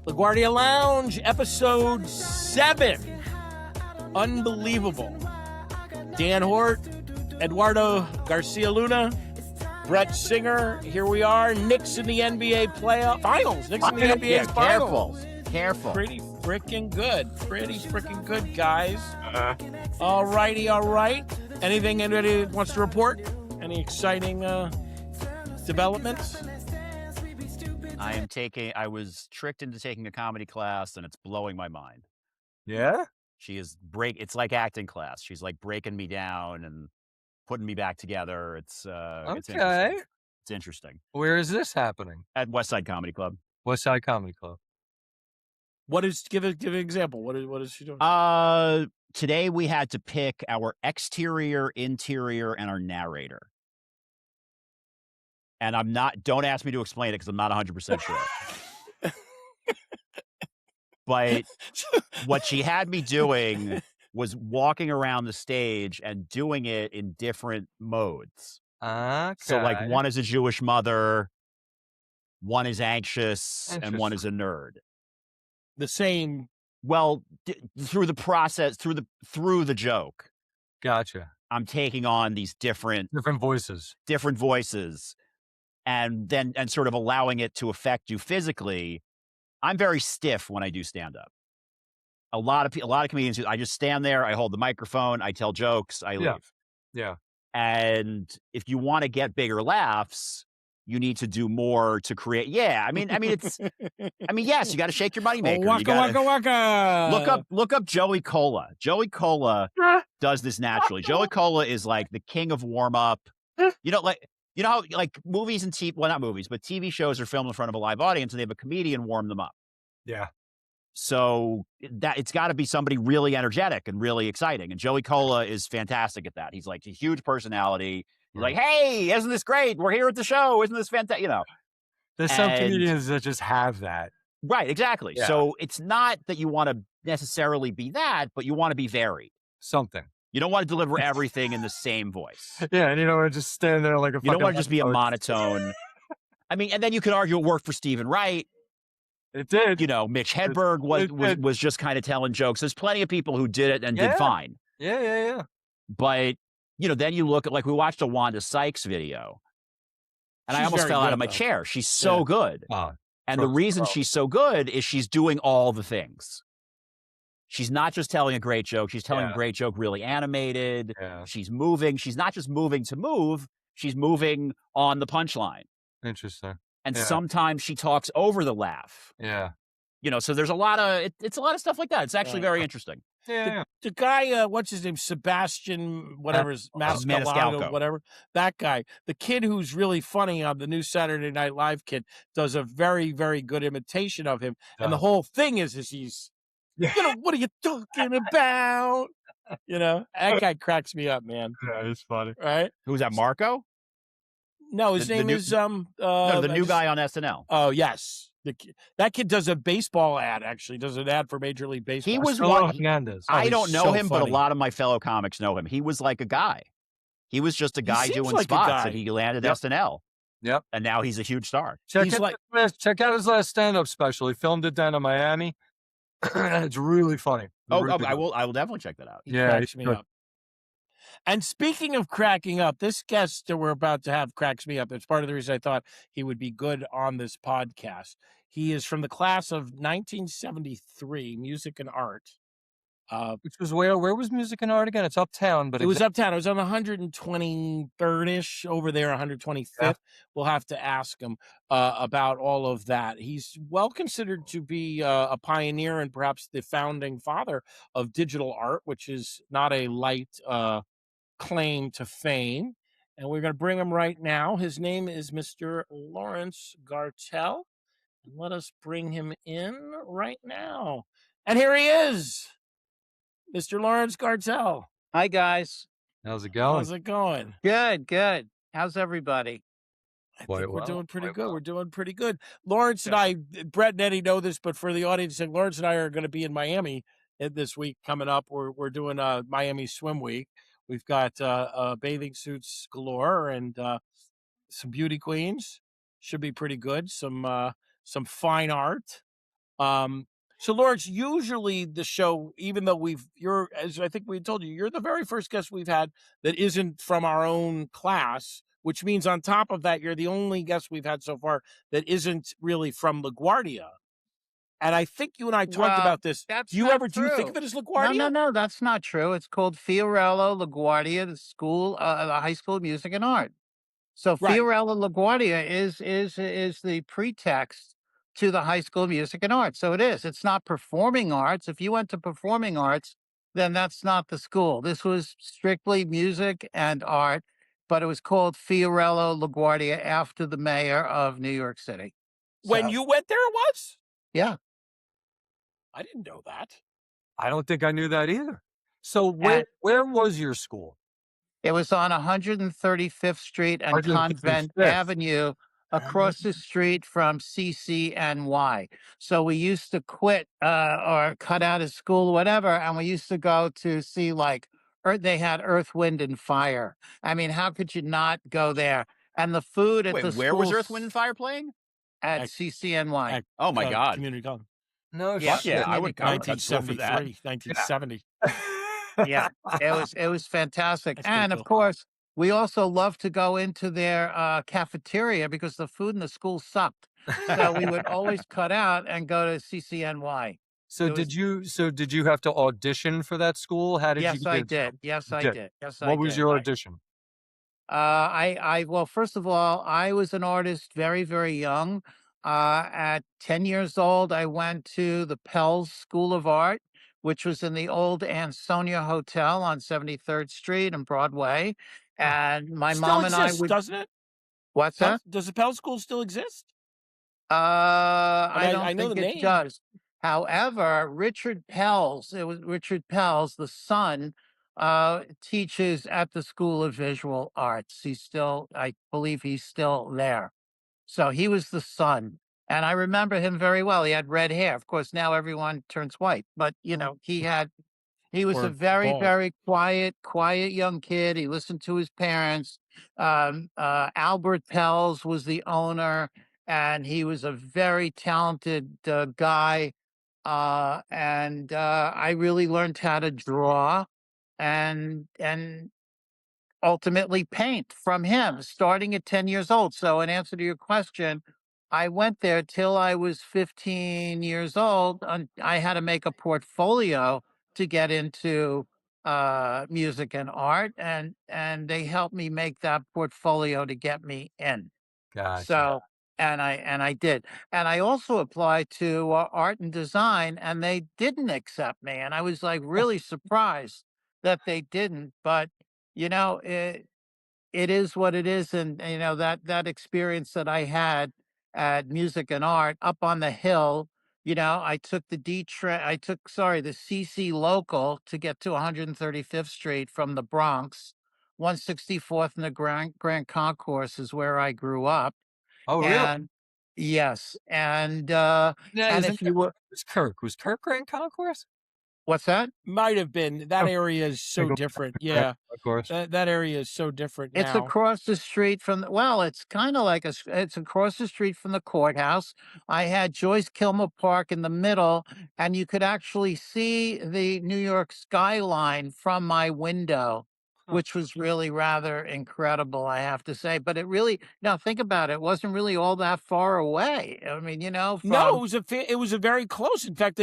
Laguardia Lounge, episode 7. Unbelievable. Dan Hort, Eduardo Garcia Luna, Brett Singer. Here we are. Knicks in the NBA finals. Knicks in the NBA finals. Careful. Pretty freaking good, guys. All righty, all right. Anything anybody wants to report? Any exciting developments? I was tricked into taking a comedy class, and it's blowing my mind. Yeah? It's like acting class. She's like breaking me down and putting me back together. It's interesting. It's interesting. Where is this happening? At West Side Comedy Club. West Side Comedy Club. Give an example. What is she doing? Today we had to pick our exterior, interior, and our narrator. And don't ask me to explain it because I'm not 100% sure. But what she had me doing was walking around the stage and doing it in different modes. Okay. So like one is a Jewish mother, one is anxious, and one is a nerd. The same. Well, through the process, through the joke. Gotcha. I'm taking on these different voices. And sort of allowing it to affect you physically. I'm very stiff when I do stand up. A lot of comedians, I just stand there, I hold the microphone, I tell jokes, I leave. Yeah. And if you want to get bigger laughs, you need to do more to create. Yeah, I mean, yes, you got to shake your moneymaker. Waka. Look up Joey Cola. Joey Cola does this naturally. Joey Cola is like the king of warm up. You know how like movies and not movies, but TV shows are filmed in front of a live audience and they have a comedian warm them up. Yeah. So that it's got to be somebody really energetic and really exciting. And Joey Cola is fantastic at that. He's like a huge personality. He's like, hey, isn't this great? We're here at the show. Isn't this fantastic? There's some comedians that just have that. Right, exactly. Yeah. So it's not that you want to necessarily be that, but you want to be varied. Something. You don't want to deliver everything in the same voice. Yeah, and you don't want to just stand there like a You don't want to just be a monotone. I mean, and then you could argue it worked for Stephen Wright. It did. Mitch Hedberg was just kind of telling jokes. There's plenty of people who did it and did fine. Yeah. But, then you look at, like, we watched a Wanda Sykes video, and I almost fell out of my chair. She's so good. And the reason she's so good is she's doing all the things. She's not just telling a great joke. She's telling a great joke really animated. Yeah. She's moving. She's not just moving to move. She's moving on the punchline. Interesting. And sometimes she talks over the laugh. Yeah. So there's a lot of, it's a lot of stuff like that. It's actually very interesting. Yeah. The guy, what's his name? Sebastian, whatever, Maniscalco, whatever. That guy. The kid who's really funny on the new Saturday Night Live kid does a very, very good imitation of him. And the whole thing is he's, what are you talking about? That guy cracks me up, man. Yeah, he's funny. Right? Who's that, Marco? No, his name is the new guy on SNL. Oh, yes. That kid does a baseball ad, actually. Does an ad for Major League Baseball. He was I don't know him, but a lot of my fellow comics know him. He was like a guy. He was just a guy doing spots, and he landed SNL. Yep. And now he's a huge star. Check out his last stand-up special. He filmed it down in Miami. It's really funny. I will definitely check that out. He cracks me up. And speaking of cracking up, this guest that we're about to have cracks me up. It's part of the reason I thought he would be good on this podcast. He is from the class of 1973, music and art. Which was where was music and art again? It's uptown, but it was uptown. It was on 123rd-ish over there, 125th. Yeah. We'll have to ask him about all of that. He's well considered to be a pioneer and perhaps the founding father of digital art, which is not a light claim to fame. And we're going to bring him right now. His name is Mr. Laurence Gartel. Let us bring him in right now. And here he is. Mr. Laurence Gartel. Hi, guys. How's it going? Good. How's everybody? We're doing pretty good. We're doing pretty good. Lawrence and I, Brett and Eddie know this, but for the audience, Lawrence and I are going to be in Miami this week coming up. We're doing a Miami Swim Week. We've got bathing suits galore and some beauty queens. Should be pretty good. Some fine art. So Lawrence, usually the show, even though you're, as I think we told you, you're the very first guest we've had that isn't from our own class, which means on top of that, you're the only guest we've had so far that isn't really from LaGuardia. And I think you and I talked Well, about this. that's Do not you think true. of it as No, no, LaGuardia? no, that's not true. It's called Fiorello LaGuardia, the High School of Music and Art. So Right. Fiorello LaGuardia is the pretext to the High School of Music and Arts. So it is. It's not performing arts. If you went to performing arts, then that's not the school. This was strictly music and art, but it was called Fiorello LaGuardia after the mayor of New York City. When So you went there, it was? yeah. I didn't know that. I don't think I knew that either. So And where was your school? it was on 135th Street and Convent 135th. Avenue, across the street from CCNY. So we used to quit or cut out of school, whatever, and we used to go to see like they had Earth, Wind, and Fire. I mean, how could you not go there? And the food at Wait, the where was school Earth, Wind, and Fire playing? at At, CCNY. at Oh my God. Community College. No Yeah, Fuck yeah, shit. community I would college. go for that. 1973, 1970. Yeah, it was fantastic. That's pretty And of cool. course, we also love to go into their cafeteria because the food in the school sucked. So we would always cut out and go to CCNY. So It was did you have to audition for that school? How did you yes, get I into did. Yes, You I did. did. Yes, I What was did. your audition? Well, first of all, I was an artist very, very young. At 10 years old, I went to the Pell's School of Art, which was in the old Ansonia Hotel on 73rd Street and Broadway. Huh. And my Still mom and I exists, would, doesn't it? what's that? Does the Pell School still exist? I I mean, I don't know think the it name. does. However, it was Richard Pels, the son, teaches at the School of Visual Arts. I believe he's still there. So he was the son. And I remember him very well. He had red hair. Of course, now everyone turns white, but he was a Or very, bald. very quiet young kid. He listened to his parents. Albert Pels was the owner, and he was a very talented guy. And I really learned how to draw and ultimately paint from him starting at 10 years old. So, in answer to your question, I went there till I was 15 years old. And I had to make a portfolio to get into music and art, and they helped me make that portfolio to get me in. Gotcha. So, and I did, and I also applied to art and design, and they didn't accept me, and I was like really surprised that they didn't. But you know, it is what it is, and that experience that I had at music and art up on the hill. I took the D train. I took the CC local to get to 135th Street from the Bronx. 164th and the Grand Concourse is where I grew up. Oh, really? And yes, Yeah, and isn't if you that were was Kirk? Was Kirk Grand Concourse? what's that? Might have been. That Oh, area is I so go different. Grand Yeah. Concourse. That area is so different It's now. across the street from it's kinda like it's across the street from the courthouse. I had Joyce Kilmer Park in the middle, and you could actually see the New York skyline from my window, Huh. which was really rather incredible, I have to say. But it really now think about it, it wasn't really all that far away. I mean, No, from it was a very close. In fact,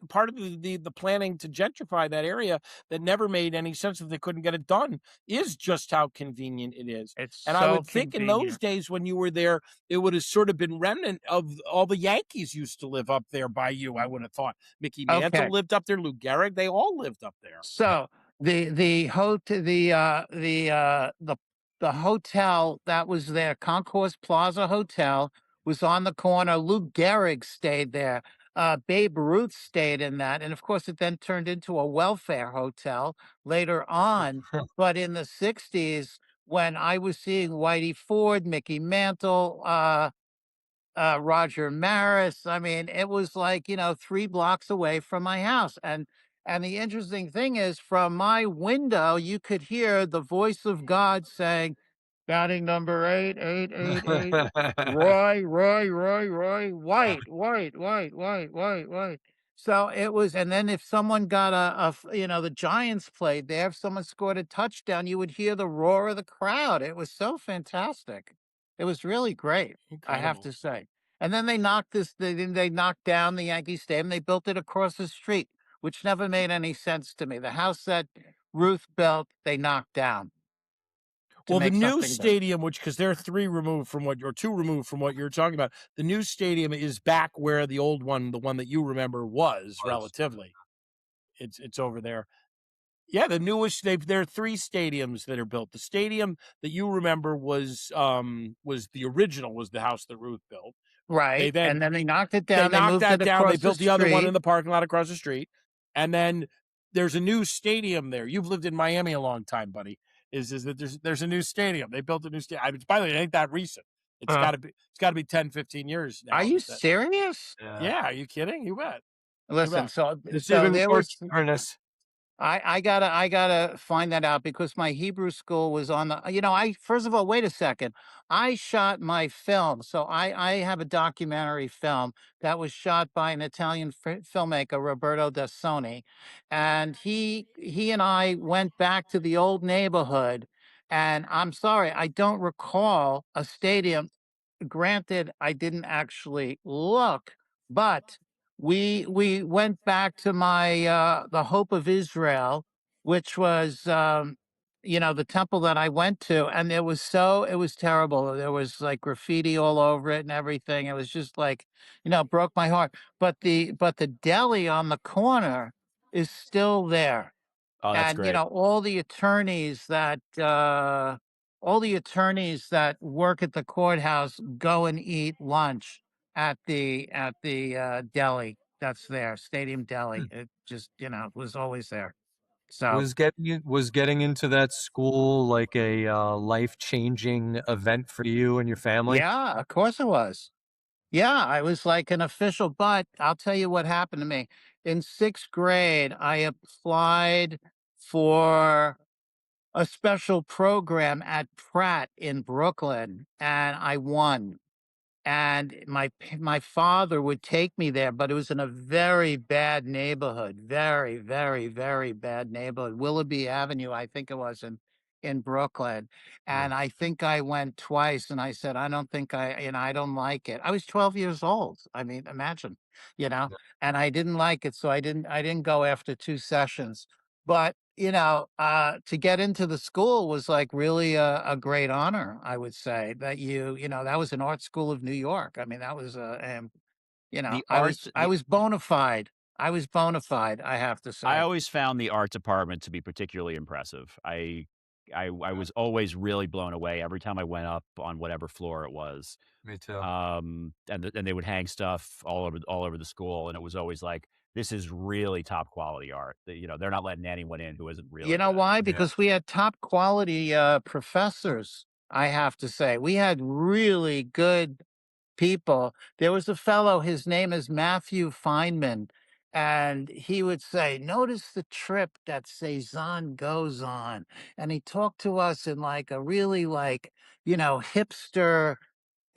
part of the planning to gentrify that area that never made any sense that they couldn't get it done is just how convenient it is. it's And I so would think in those convenient. days when you were there, it would have sort of been remnant of all the Yankees used to live up there by you. I would have thought Mickey Mantle Okay. lived up there, Lou Gehrig, they all lived up there. So the hotel that was there, Concourse Plaza Hotel, was on the corner. Lou Gehrig stayed there. Babe Ruth stayed in that, and of course, it then turned into a welfare hotel later on. But in the '60s, when I was seeing Whitey Ford, Mickey Mantle, Roger Maris. I mean, it was like, 3 blocks away from my house. And the interesting thing is from my window, you could hear the voice of God saying, Batting number 8, 8, 8, 8. Roy, Roy, Roy, Roy, white, white, white, white, white, white. So it was, and then if someone got the Giants played there, if someone scored a touchdown, you would hear the roar of the crowd. It was so fantastic. It was really great, I have Incredible. to say. And then they knocked down the Yankee Stadium. They built it across the street, which never made any sense to me. The house that Ruth built, they knocked down to Well, the make new something better. stadium, which because they're 3 removed from what or 2 removed from what you're talking about, the new stadium is back where the old one, the one that you remember was Was. relatively. It's over there. Yeah, the newest there are 3 stadiums that are built. The stadium that you remember was the original, was the house that Ruth built. They Right, then and then they knocked it they down, they knocked moved that it down, they across the built the other one in street. the parking lot across the street, and then there's a new stadium there. You've lived in Miami a long time, buddy. Is that there's a new stadium. They built a new stadium. I mean, by the way, it ain't that recent. Uh, It's gotta be 10, 15 years Are now you that serious? yeah. Yeah, are you kidding? You bet. You Listen, bet. It's so even there more was stubbornness. I gotta find that out because my Hebrew school was on the I first of all, wait a second. I shot my film. So I have a documentary film that was shot by an Italian filmmaker, Roberto Dassoni. And he and I went back to the old neighborhood. And I'm sorry, I don't recall a stadium. Granted, I didn't actually look, but we went back to my the Hope of Israel, which was the temple that I went to, and it was terrible. There was like graffiti all over it and everything. It was just like, broke my heart. But the deli on the corner is still there. Oh, that's And, great. all the attorneys that work at the courthouse go and eat lunch at the deli that's there, Stadium Deli. Hmm. It just, was always there. So, Was getting into that school like a life-changing event for you and your family? yeah, of course it was. Yeah, I was like an official, but I'll tell you what happened to me. In 6th grade, I applied for a special program at Pratt in Brooklyn, and I won. And my father would take me there, but it was in a very bad neighborhood, very, very, very bad neighborhood, Willoughby Avenue, I think it was in Brooklyn. Mm. And I think I went twice, and I said, I don't think I don't like it. I was 12 years old. I mean, imagine, you know, Yeah. and I didn't like it, so I didn't go after 2 sessions. But to get into the school was like really a great honor, I would say. That was an art school of New York. I mean, that was The I art was I the was bona fide. I was bona fide, I have to I say. always found the art department to be particularly impressive. I was always really blown away every time I went up on whatever floor it was. Me too. And they would hang stuff all over the school, and it was always like, "This is really top quality art." They're not letting anyone in who isn't You really know good. why? Yeah. Because we had top quality professors, I have to say. We had really good people. There was a fellow, his name is Matthew Feynman, and he would say, "Notice the trip that Cezanne goes on." And he talked to us in like a really like, hipster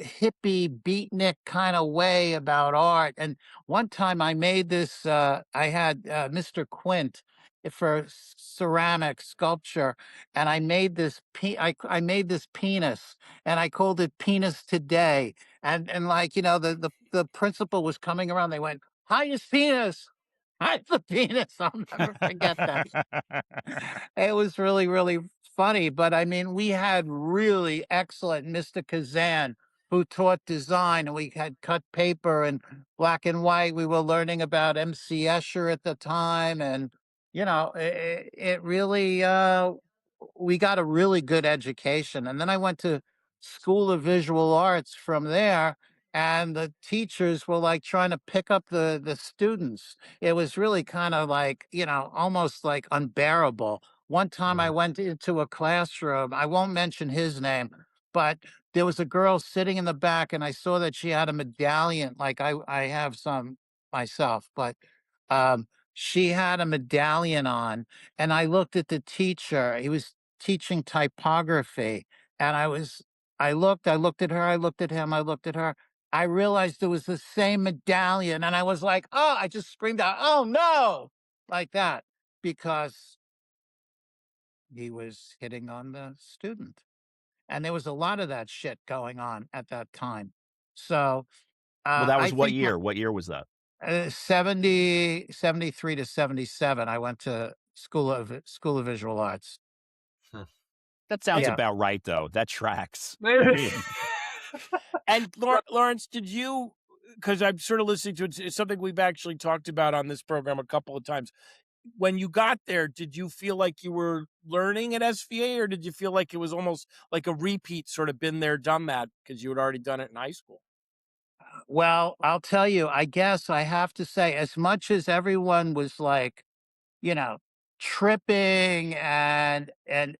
hippie beatnik kind of way about art. And one time I made this, I had Mr. Quint for ceramic sculpture, and I made this penis, and I called it Penis Today. And like the principal was coming around. They went, "Highest penis." Hide the penis. I'll never forget that. It was really, really funny. But I mean, we had really excellent Mr. Kazan who taught design, and we had cut paper and black and white. We were learning about MC Escher at the time. And, it really, we got a really good education. And then I went to School of Visual Arts from there. And the teachers were like trying to pick up the students. It was really kind of like, almost like unbearable. One time I Mm. went into a classroom, I won't mention his name, but there was a girl sitting in the back, and I saw that she had a medallion, like I have some myself, but she had a medallion on, and I looked at the teacher. He was teaching typography, And I looked at her, I looked at him, I looked at her. I realized it was the same medallion. And I was like, oh, I just screamed out, oh no, like that, because he was hitting on the student. And there was a lot of that shit going on at that time. So Well, that I was what think year? What year was that? 73 to 77, I went to School of Visual Arts. Hmm. That sounds Yeah. about right, though. That tracks. And Laurence, did you? Because I'm sort of listening to it, it's something we've actually talked about on this program a couple of times. When you got there, did you feel like you were learning at SVA, or did you feel like it was almost like a repeat, sort of been there, done that, because you had already done it in high school? Well, I'll tell you, I guess I have to say, as much as everyone was like, you know, tripping, and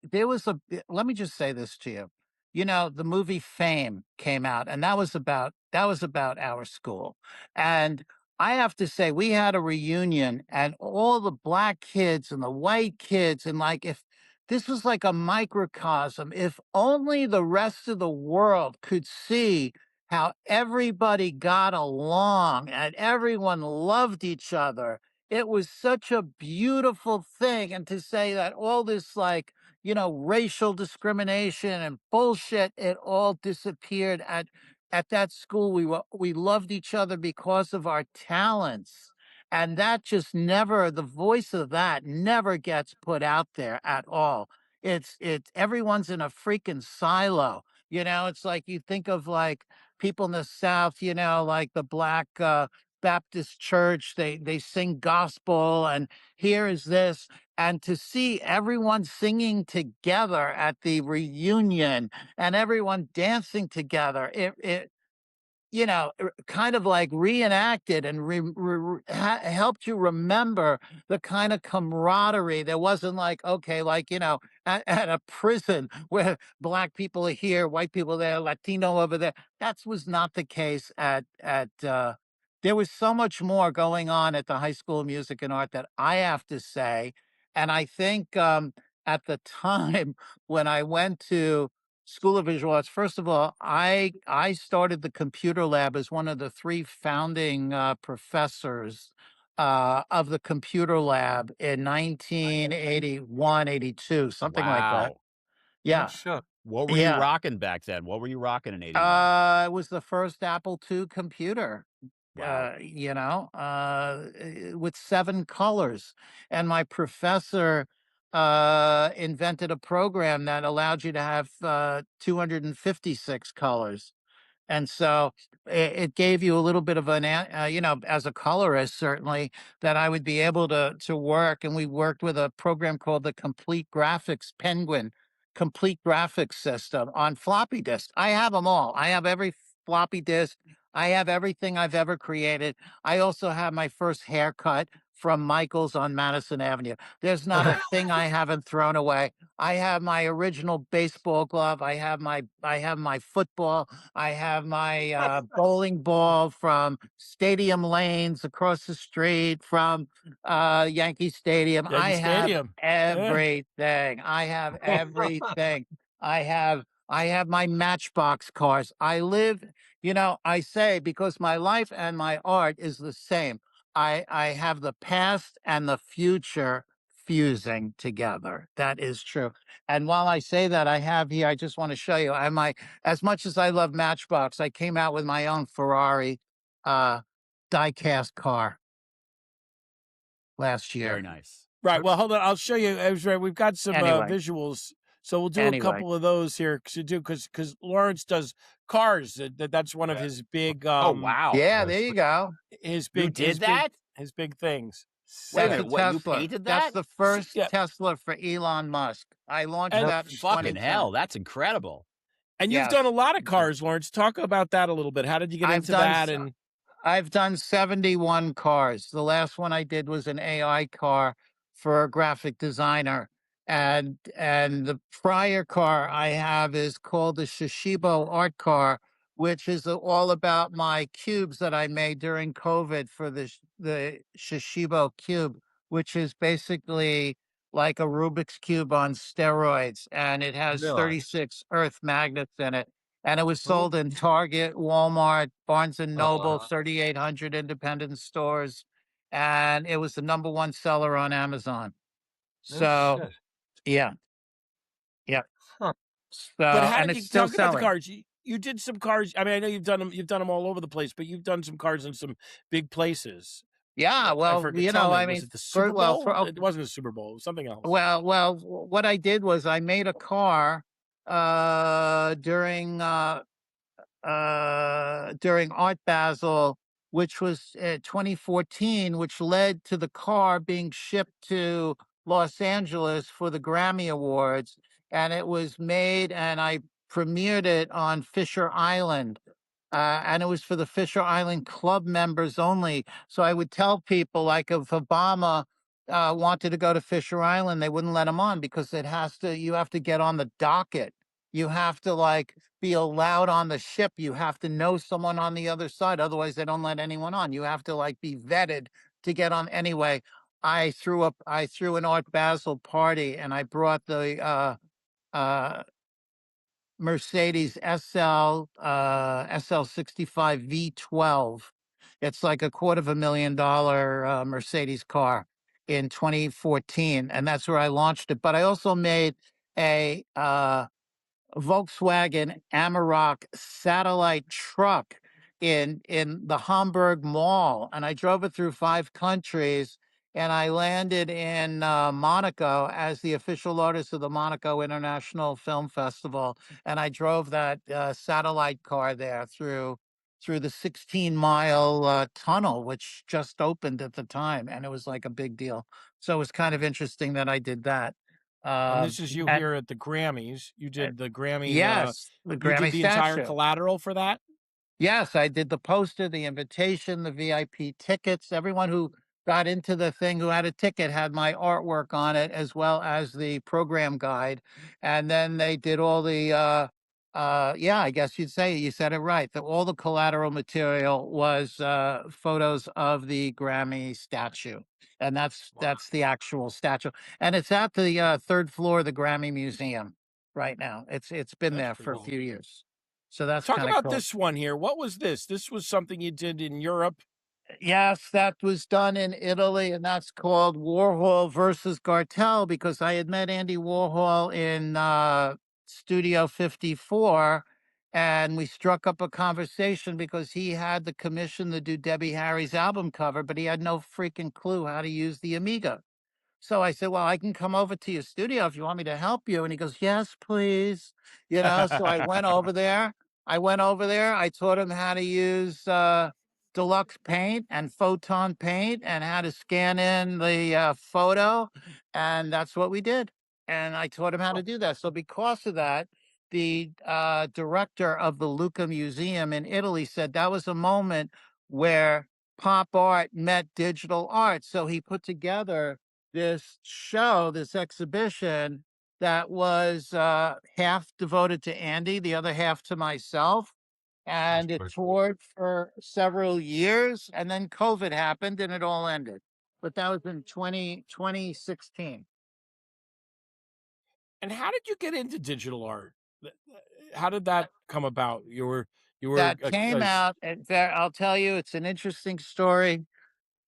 there was let me just say this to you. The movie Fame came out, and that was about our school. And I have to say, we had a reunion, and all the black kids and the white kids, and like, if this was like a microcosm, if only the rest of the world could see how everybody got along and everyone loved each other. It was such a beautiful thing. And to say that all this, like, racial discrimination and bullshit, it all disappeared at that school. We loved each other because of our talents. And that just never, the voice of that never gets put out there at all. It's everyone's in a freaking silo. It's like you think of like people in the South, like the black Baptist church, they sing gospel, and here is this. And to see everyone singing together at the reunion and everyone dancing together, kind of like reenacted and helped you remember the kind of camaraderie. There wasn't like, okay, like, at a prison where black people are here, white people there, Latino over there. That was not the case there was so much more going on at the High School of Music and Art, that I have to say. And I think at the time when I went to School of Visual Arts. First of all, I started the computer lab as one of the three founding professors of the computer lab in 1981, 82, something like that. Wow. Oh, Yeah, sure. What were you yeah. rocking back then? What were you rocking in '81? It was the first Apple II computer. Wow. With 7 colors. And my professor invented a program that allowed you to have 256 colors. And so it gave you a little bit of as a colorist, certainly, that I would be able to work. And we worked with a program called the Complete Graphics Penguin Complete Graphics System on floppy disk. I have them all. I have every floppy disk. I have everything I've ever created. I also have my first haircut from Michael's on Madison Avenue. There's not a thing I haven't thrown away. I have my original baseball glove. I have my football. I have my bowling ball from Stadium Lanes across the street from Yankee Stadium. I Yankee have Stadium. Yeah. everything. I have everything. I have my Matchbox cars. I say, because my life and my art is the same. I have the past and the future fusing together. That is true. And while I say that, I have here, I just want to show you, as much as I love Matchbox, I came out with my own Ferrari uh, die-cast car last Very year. nice. Right. Well, hold on. I'll show you. I was right. We've got some Anyway, visuals, so we'll do a anyway. couple of those here because Lawrence does cars. That's one of his big Oh, wow. Yeah, there you go. You did that? his big things. Wait a That's So, a minute. What, you Tesla. painted That's that? the first yeah, Tesla for Elon Musk. I launched and that in Fucking 2010. hell. That's incredible. you've done a Yes. lot of cars, Lawrence. Talk about that a little bit. How did you get I've into done that? s And I've done 71 cars. The last one I did was an AI car for a graphic designer. And the prior car I have is called the Shishibo art car, which is all about my cubes that I made during COVID for the Shishibo cube, which is basically like a Rubik's Cube on steroids, and it has Really? 36 earth magnets in it. And it was Oh, sold in Target, Walmart, Barnes and Noble, uh-huh. 3,800 independent stores. And it was the #1 seller on Amazon. No So, shit. yeah, yeah. Huh. But So, how and did it's you still talk about the selling. cars? You did some cars. I mean, I know you've done them all over the place, but you've done some cars in some big places. Yeah, I well, forget. Tell I me, was mean, it the Super for Bowl? It wasn't a Super Bowl. It was something else. what I did was I made a car during Art Basel, which was 2014, which led to the car being shipped to Los Angeles for the Grammy Awards. And it was made, and I premiered it on Fisher Island. And it was for the Fisher Island Club members only. So I would tell people, like, if Obama wanted to go to Fisher Island, they wouldn't let him on because you have to get on the docket. You have to, like, be allowed on the ship. You have to know someone on the other side. Otherwise, they don't let anyone on. You have to, like, be vetted to get on. Anyway, I threw an Art Basel party, and I brought the uh, Mercedes SL65 V12. It's like a $250,000 Mercedes car in 2014, and that's where I launched it. But I also made a Volkswagen Amarok satellite truck in the Hamburg Mall, and I drove it through 5 countries. And I landed in Monaco as the official artist of the Monaco International Film Festival, and I drove that satellite car there through the 16-mile tunnel, which just opened at the time, and it was like a big deal. So it was kind of interesting that I did that. And Uh, this is you and here at the Grammys. You did the Grammy. Yes, the You did Grammy the entire statue. collateral for that. Yes, I did the poster, the invitation, the VIP tickets. Everyone who got into the thing who had a ticket had my artwork on it, as well as the program guide. And then they did all the yeah, I guess you said it right. All the collateral material was photos of the Grammy statue. And Wow, that's the actual statue. And it's at the third floor of the Grammy Museum right now. It's been that's there pretty for a cool. few years. So that's Talk kind of about cool. this one here. What was this? This was something you did in Europe. Yes, that was done in Italy, and that's called Warhol versus Gartel, because I had met Andy Warhol in Studio 54, and we struck up a conversation because he had the commission to do Debbie Harry's album cover, but he had no freaking clue how to use the Amiga. So I said, "Well, I can come over to your studio if you want me to help you." And he goes, "Yes, please." So I went over there. I taught him how to use Deluxe Paint and Photon Paint and how to scan in the photo. And that's what we did. And I taught him how to do that. So because of that, the director of the Lucca Museum in Italy said that was a moment where pop art met digital art. So he put together this exhibition that was half devoted to Andy, the other half to myself. That's And it pretty cool. toured for several years, and then COVID happened and it all ended. But that was in 2016. And how did you get into digital art? How did that come about? You were That came out, and I'll tell you, it's an interesting story.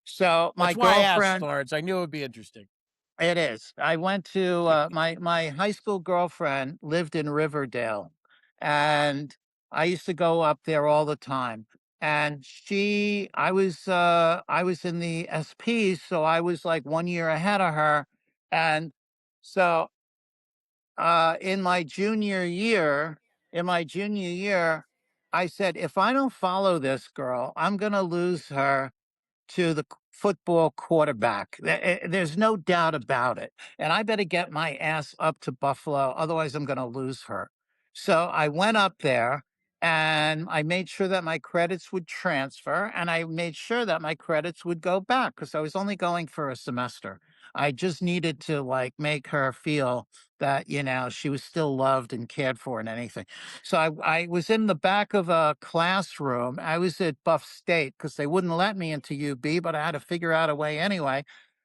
So my that's why I asked, girlfriend, Lawrence. I knew it would be interesting. it is. I went to my high school girlfriend lived in Riverdale, and I used to go up there all the time. And I was in the SP, so I was like 1 year ahead of her. And so in my junior year, I said, if I don't follow this girl, I'm gonna lose her to the football quarterback. There's no doubt about it. And I better get my ass up to Buffalo. Otherwise, I'm going to lose her. So I went up there and I made sure that my credits would transfer, and I made sure that my credits would go back because I was only going for a semester. I just needed to, like, make her feel that, she was still loved and cared for and anything. So I was in the back of a classroom. I was at Buff State because they wouldn't let me into UB, but I had to figure out a way anyway.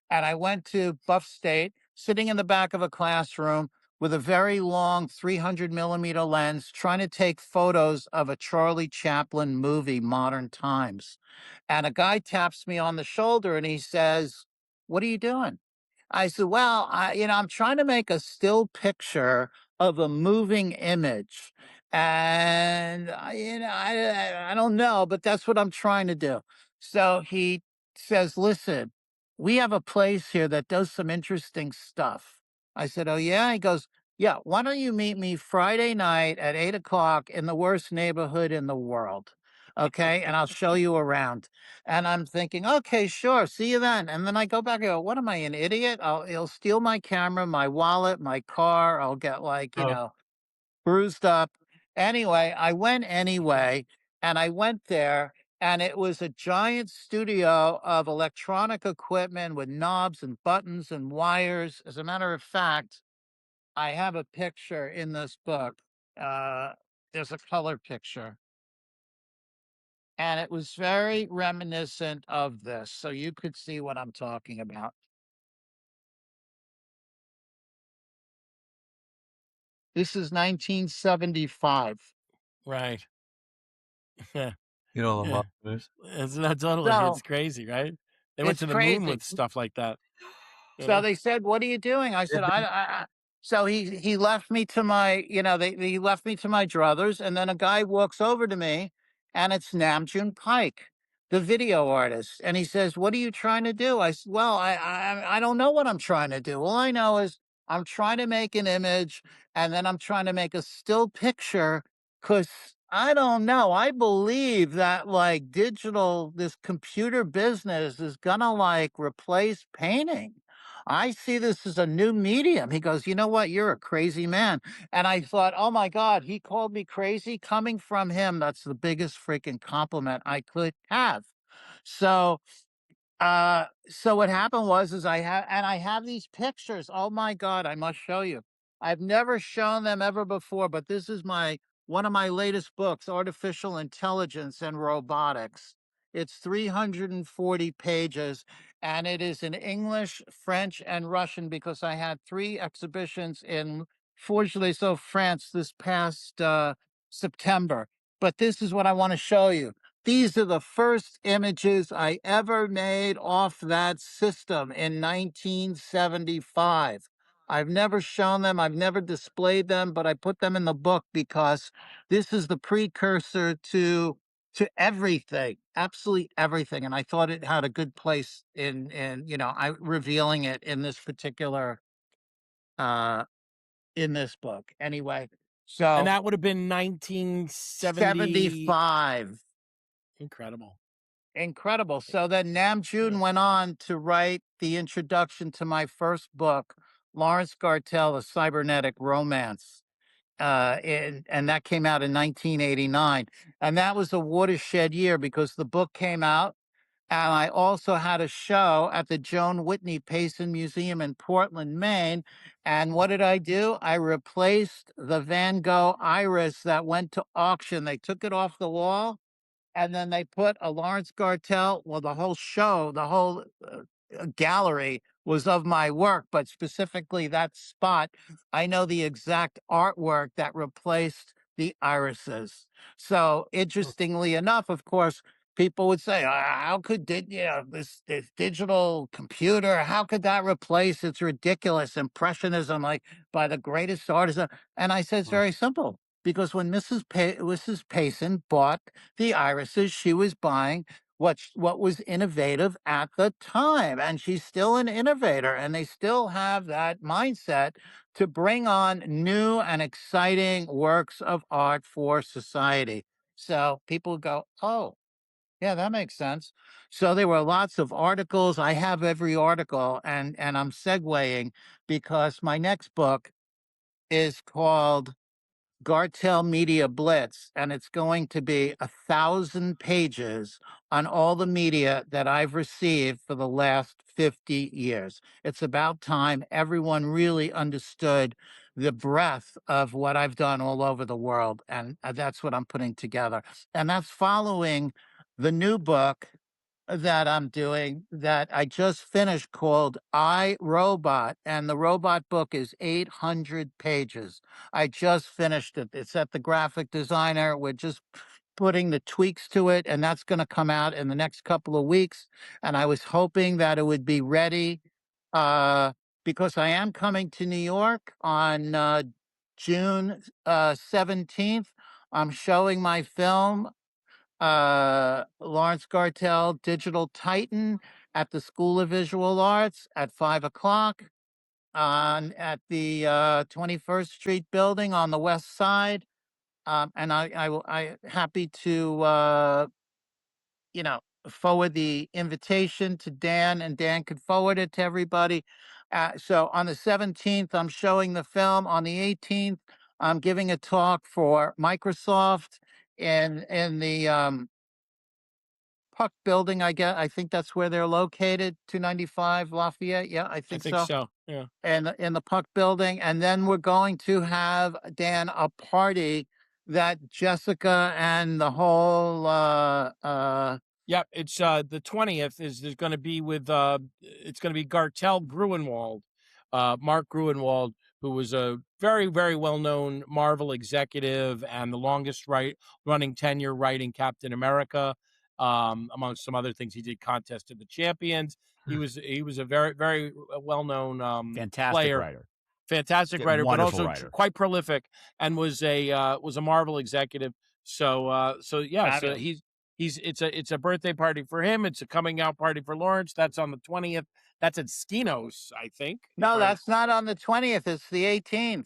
And I went to Buff State, sitting in the back of a classroom with a very long 300 millimeter lens, trying to take photos of a Charlie Chaplin movie, Modern Times. And a guy taps me on the shoulder and he says, "What are you doing?" I said, "Well, I'm trying to make a still picture of a moving image. And, I don't know, but that's what I'm trying to do." So he says, "Listen, we have a place here that does some interesting stuff." I said, "Oh, yeah?" He goes, "Yeah, why don't you meet me Friday night at 8 o'clock in the worst neighborhood in the world? Okay. And I'll show you around." And I'm thinking, "Okay, sure. See you then." And then I go back and go, "What am I, an idiot? He'll steal my camera, my wallet, my car. I'll get like, Oh, bruised up." Anyway, I went anyway, and I went there, and it was a giant studio of electronic equipment with knobs and buttons and wires. As a matter of fact, I have a picture in this book. Uh, there's a color picture, and it was very reminiscent of this, so you could see what I'm talking about. This is 1975. right. Yeah, You know, yeah. the monsters. It's not totally. It's So crazy, right? They went it's to the moon crazy. with stuff like that, you So know? they said, "What are you doing?" I said, So he left me to my, he left me to my druthers, and then a guy walks over to me, and it's Namjoon Pike, the video artist, and he says, "What are you trying to do?" I said, "Well, I don't know what I'm trying to do. All I know is I'm trying to make an image, and then I'm trying to make a still picture, because I don't know. I believe that like this computer business is gonna like replace painting. I see this as a new medium." He goes, "You know what? You're a crazy man." And I thought, oh my God, he called me crazy. Coming from him, that's the biggest freaking compliment I could have. So so what happened was is I have these pictures. Oh my God, I must show you. I've never shown them ever before, but this is my one of my latest books, Artificial Intelligence and Robotics. It's 340 pages, and it is in English, French, and Russian because I had three exhibitions in fortunately so France this past September. But this is what I want to show you. These are the first images I ever made off that system in 1975. I've never shown them, I've never displayed them, but I put them in the book because this is the precursor to everything, absolutely everything. And I thought it had a good place in I revealing it in this particular uh in this book. Anyway, And so that would have been 1970. 75. Incredible. Incredible. So then Yeah. Namjoon went on to write the introduction to my first book, Laurence Gartel, A Cybernetic Romance. And that came out in 1989. And that was a watershed year because the book came out. And I also had a show at the Joan Whitney Payson Museum in Portland, Maine. And what did I do? I replaced the Van Gogh iris that went to auction. They took it off the wall, and then they put a Laurence Gartel. Well, the whole show, the whole gallery was of my work, but specifically that spot, I know the exact artwork that replaced the irises. So interestingly enough, of course, people would say, "How could this digital computer? How could that replace? It's ridiculous. Impressionism, like by the greatest artist." And I said, "It's very simple." Because when Mrs. Payson bought the irises, she was buying what was innovative at the time, and she's still an innovator, and they still have that mindset to bring on new and exciting works of art for society. So people go, "Oh, yeah, that makes sense." So there were lots of articles. I have every article, and I'm segueing because my next book is called Gartel Media Blitz, and it's going to be 1,000 pages on all the media that I've received for the last 50 years. It's about time everyone really understood the breadth of what I've done all over the world, and that's what I'm putting together. And that's following the new book that I'm doing that I just finished called I, Robot, and the robot book is 800 pages. I just finished it. It's at the graphic designer. We're just putting the tweaks to it, and that's going to come out in the next couple of weeks. And I was hoping that it would be ready uh, because I am coming to New York on June 17th. I'm showing my film, Laurence Gartel, Digital Titan, at the School of Visual Arts at 5 o'clock on at the 21st Street building on the west side. And I happy to you know, forward the invitation to Dan, and Dan could forward it to everybody. So on the 17th, I'm showing the film. On the 18th, I'm giving a talk for Microsoft in the Puck building. I think that's where they're located. 295 Lafayette. Yeah, I I think think so. so. Yeah. And in the Puck building, and then we're going to have, Dan, a party that Jessica and the whole Yep, it's the 20th is going to be with it's going to be Gartel Gruenwald, Mark Gruenwald, who was a very, very well-known Marvel executive and the longest running tenure writing Captain America. Amongst some other things, he did Contest of the Champions. He was a very, very well-known Fantastic player, writer. fantastic writer, but Wonderful also writer. quite prolific, and was a Marvel executive. So yeah, so fabulous. it's a birthday party for him. It's a coming out party for Lawrence. That's on the 20th. That's at Skinos, I think. No, that's not on the 20th. It's the 18th, Is it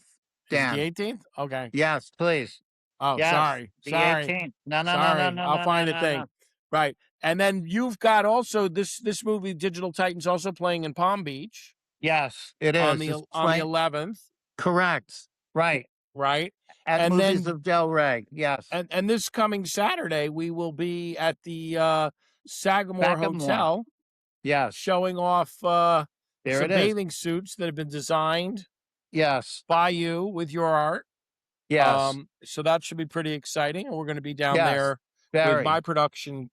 the Dan. 18th? Okay. Yes, please. Oh, Yes, sorry, the sorry, 18th. No, no, no, no, sorry. no, I'll no, no, find a no, no. thing. Right, and then you've got also this movie, Digital Titans, also playing in Palm Beach Yes, it on is. the It's on the playing 11th. correct. Right. Right, At and Movies then of Del Rey. Yes. and this coming Saturday we will be at the Sagamore Back up more. Hotel Yes. showing off There some it is. bathing suits that have been designed Yes. by you with your art. Yes. So that should be pretty exciting. And we're going to be down Yes. there with Very. my production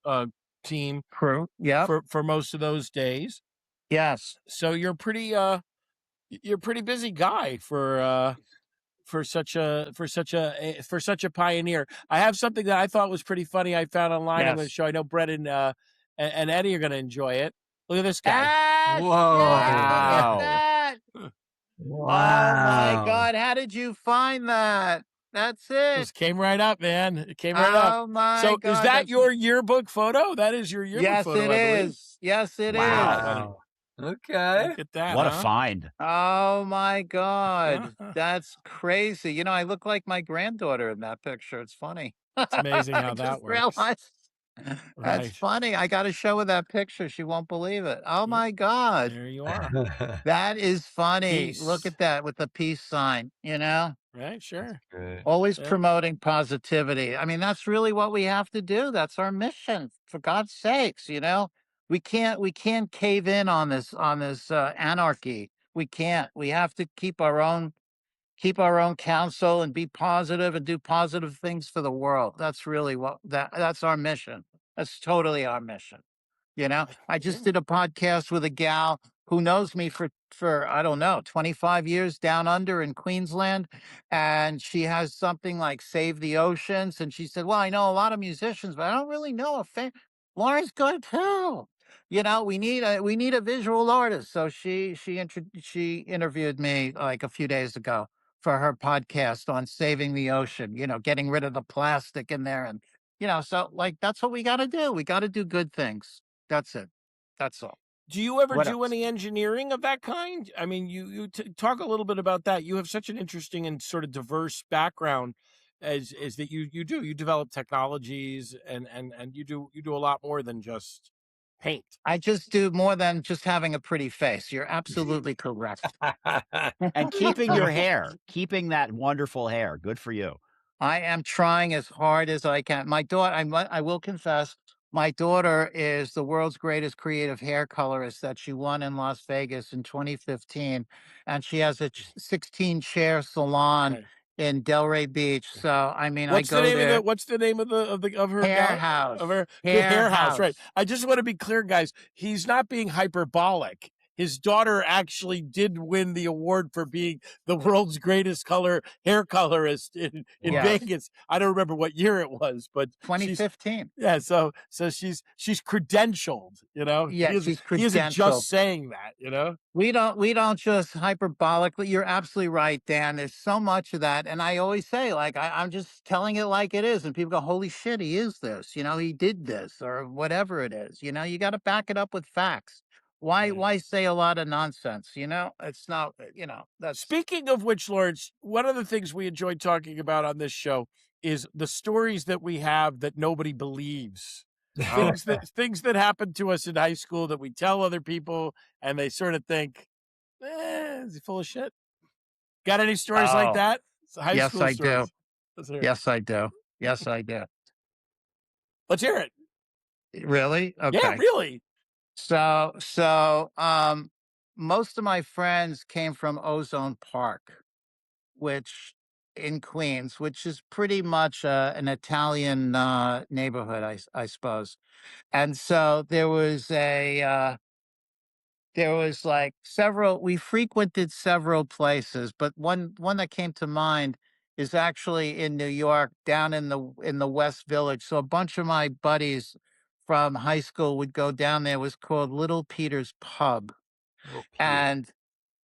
team True. Yep. for most of those days. Yes. So you're pretty busy guy for such a pioneer. I have something that I thought was pretty funny. I found online. I'm going to Yes. show. I know Brett and Eddie are going to enjoy it. Look at this guy. Ah, Whoa. shit, look at Wow. that. Oh my Wow. God. How did you find that? That's it. Just came right up, man. It came right up. Oh my So God. is that your yearbook photo? That is your yearbook Yes, photo, it I believe. is. Yes, it is. Wow. Okay. Look at that. What a huh? find. Oh my God. That's crazy. You know, I look like my granddaughter in that picture. It's funny. It's amazing I how just that works. realized that's Right. funny. I got to show her that picture. She won't believe it. Oh Yep. my God. There you are. That is funny. Look Peace. at that with the peace sign, you know? Right, sure. Good. Always Yeah. promoting positivity. I mean, that's really what we have to do. That's our mission, for God's sakes, you know? We can't cave in on this anarchy. We can't. We have to keep our own counsel and be positive and do positive things for the world. That's really that's our mission. That's totally our mission. You know, I just Yeah. did a podcast with a gal who knows me for I don't know, 25 years down under in Queensland, and she has something like Save the Oceans, and she said, "Well, I know a lot of musicians, but I don't really know a Lawrence Gartel. You know, we need a visual artist." So she interviewed me like a few days ago for her podcast on saving the ocean. You know, getting rid of the plastic in there, and so like that's what we got to do. We got to do good things. That's it. That's all. Do you ever What do else? any engineering of that kind? I mean, talk a little bit about that. You have such an interesting and sort of diverse background, as that you develop technologies and you do a lot more than just paint. I just do more than just having a pretty face. You're absolutely correct. And keeping your hair, keeping that wonderful hair. Good for you. I am trying as hard as I can. My daughter, I will confess, my daughter is the world's greatest creative hair colorist that she won in Las Vegas in 2015. And she has a 16 chair salon Right. in Delray Beach. So I mean, I What's the go name of there. her Hair gal of House. her the Hair hair house, right. House. I just want to be clear, guys. He's not being hyperbolic. His daughter actually did win the award for being the world's greatest hair colorist in Yes. Vegas. I don't remember what year it was, but she's 2015. yeah, so she's credentialed, you know. Yeah, she's He isn't credentialed. just saying that, you know. We don't just hyperbolically. You're absolutely right, Dan. There's so much of that, and I always say, like, I'm just telling it like it is, and people go, "Holy shit, he is this." You know, he did this, or whatever it is. You know, you got to back it up with facts. Why Yeah. why say a lot of nonsense? You know, it's not. That's Speaking of which, Lawrence, one of the things we enjoy talking about on this show is the stories that we have that nobody believes. Oh, Things that happened to us in high school that we tell other people and they sort of think, is he full of shit? Got any stories like oh, that? It's high yes, school I do. stories. Let's hear it. Yes, I do. Yes, I do. Let's hear it. Really? Yeah, Okay. really. So, most of my friends came from Ozone Park, which in Queens, which is pretty much an Italian neighborhood, I suppose. And so there was like several. We frequented several places, but one that came to mind is actually in New York, down in the West Village. So a bunch of my buddies from high school would go down there. It was called Little Peter's Pub, Little Peter. and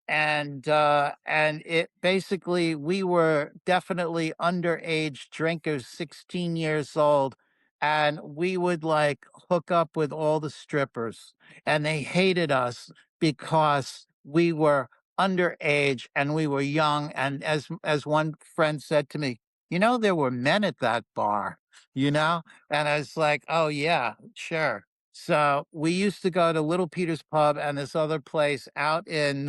and it basically, we were definitely underage drinkers, 16 years old, and we would like hook up with all the strippers, and they hated us because we were underage and we were young. And as one friend said to me, there were men at that bar, you know? And I was like, oh yeah, sure. So we used to go to Little Peter's Pub and this other place out in